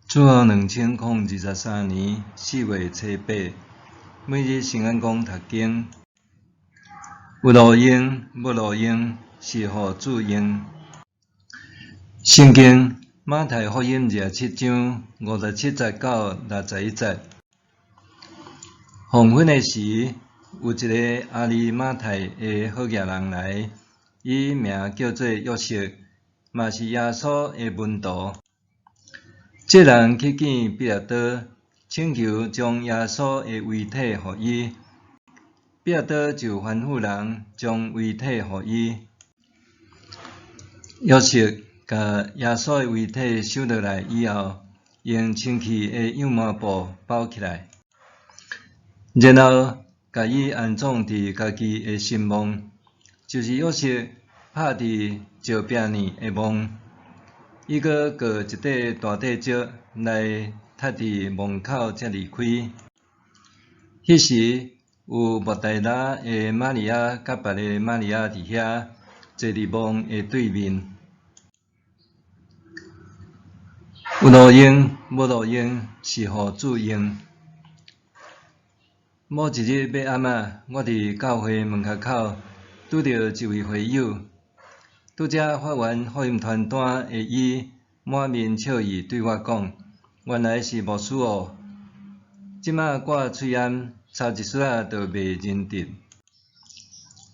主后2023年4月初8，每日圣安宫读经，有路用，无路用，是互主用。圣经马太福音27章57节到61节。黄昏的时，有一个阿里马太的好业人来，伊名叫做约瑟，嘛是耶稣的门徒。这人去见彼拉多，请求将耶稣的遗体予伊。彼拉多就吩咐人将遗体予伊。约瑟甲耶稣的遗体收落来以后，用清气的羊毛布包起来，然后甲伊安葬伫家己的神墓，就是约瑟拍伫石壁呢的墓。伊阁过一块大地石来踢伫墓口，才离开。迄时有莫大拉的玛利亚甲别个玛利亚伫遐坐伫墓的对面。有路用，无路用，是互主用。某一日要暗仔，我伫教会门口口拄到一位会友。拄则发完福音传单的伊，满面笑意对我讲：“原来是牧师哦，即马挂喙烟，差一撮仔就袂认得。”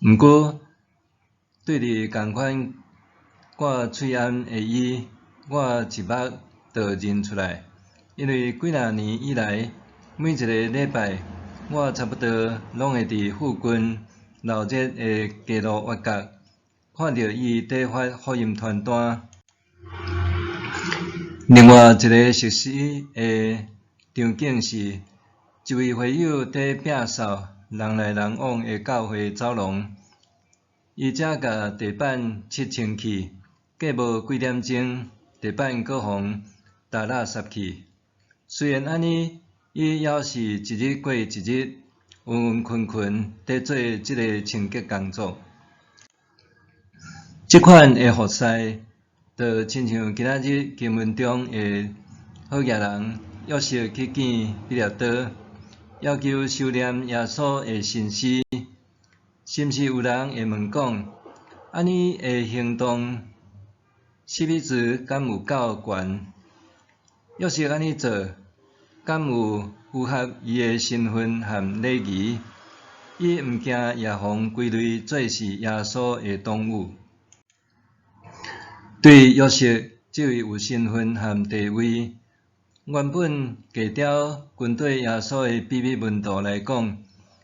毋过，对伫共款挂喙烟的伊，我一目就认出来，因为几若年以来，每一个礼拜，我差不多拢会伫附近闹热的街路挖角，看到伊在发福音传单。另外一个熟悉的场景是，一位会友在摒扫人来人往的教会走廊，伊才甲地板漆清气，过无几点钟，地板阁互打垃圾去。虽然安尼，伊犹是一日过一日，昏昏困困在做即个清洁工作。即款的服侍，就亲像今仔日经文中的好业人约瑟去见彼拉多，要求收敛耶稣的身尸。是毋是有人会问讲，安尼的行动CP值敢有够悬？约瑟安尼做，敢有符合伊的身份和礼仪？伊毋惊夜皇归类做是耶稣的动物？对约瑟这位有身份和地位，原本假条军队耶稣的秘密门徒来讲，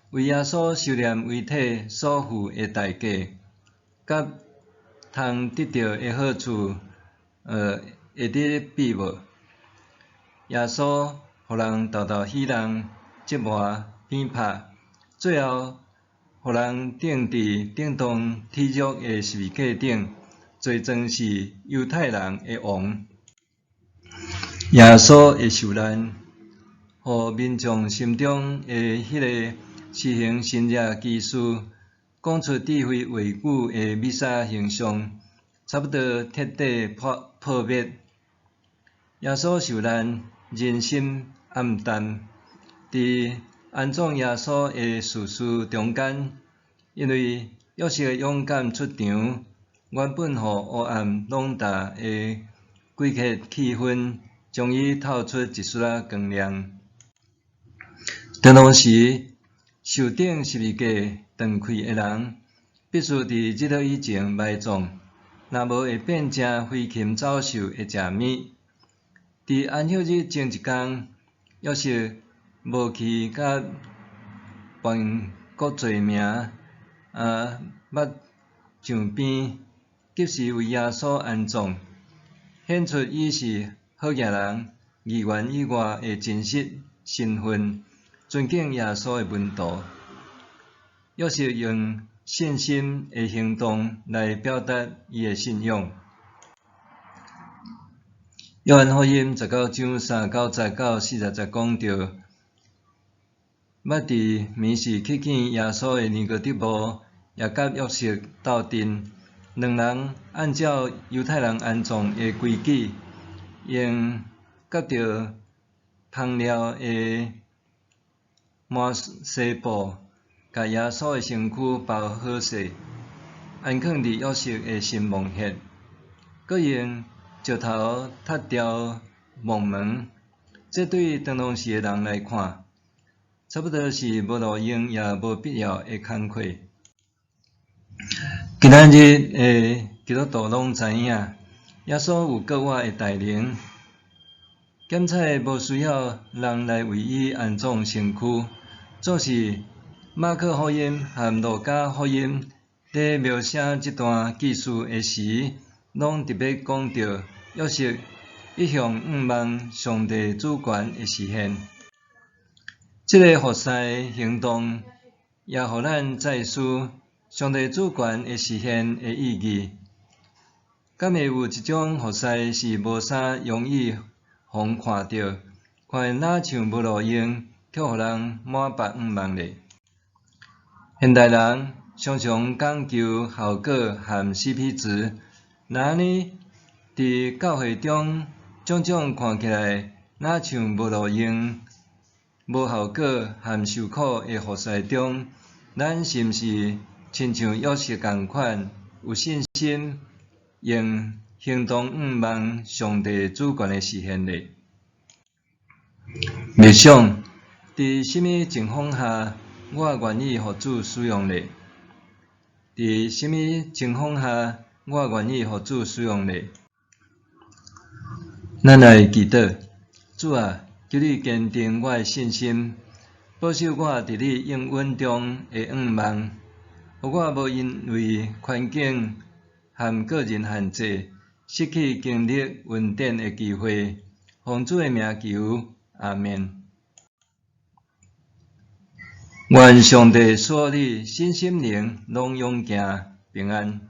为耶稣收敛遗体所付的代价，甲通得到的好处，会得比无？耶稣互人豆豆戏人、折磨、鞭拍，最后互人钉伫顶当体育的十字架顶，最终是犹太人的王。耶稣的受难，互民众心中的迄个施行新约技术、讲出智慧话语的弥撒形象，差不多彻底破灭。耶稣受难，人心暗淡。伫安葬耶稣的事实中间，因为约瑟勇敢出场，原本互黑暗笼罩的诡谲气氛，将伊透出一丝仔光亮。同时，受顶十字架断气的人，必须伫日落以前埋葬，若无会变成飞禽走兽的食物。伫安息日前一天，约瑟无去甲办国罪名，捌上边，及时为耶稣安葬，显出伊是好业人意愿以外的真实身份，尊敬耶稣的门徒。约瑟用信心的行动来表达伊的信仰。约翰福音19章39节到40节讲到，捌伫暝时去见耶稣的尼哥底母，也甲约瑟斗阵，两人按照犹太人安葬的规矩，用夹着芳料的麻细布，甲耶稣的身躯包好势，安放伫约瑟的新梦穴，搁用石头踢掉木门。这对当当时的人来看，差不多是无路用也无必要的工课。今仔日的基督徒拢知影，耶稣有国外的带领，检采无需要人来为伊安葬身躯。做是马可福音和路加福音在描写这段记述的时，拢特别讲到约瑟一向仰望上帝主权的实现。这个服侍行动也互咱再思上帝主权的实现的意义。敢会有一种服侍是无啥容易互看到，看会哪像无路用，却互人满腹仰望咧？现代人常常讲求效果和 CP 值，那安尼伫教会中种种看起来哪像无路用、无效果和受苦的服侍中，咱是毋是亲像约瑟共款，有信心用行动仰望上帝主权的实现咧？默想，伫什么情况下我愿意互主使用咧？伫什么情况下我愿意互主使用咧？咱来祈祷，主啊，求你坚定我的信心，保守我伫你应允中的仰望，互我无因为环境和个人限制，失去经历恩典的机会。奉主的名求，阿们。愿上帝所有你身心灵拢永行平安。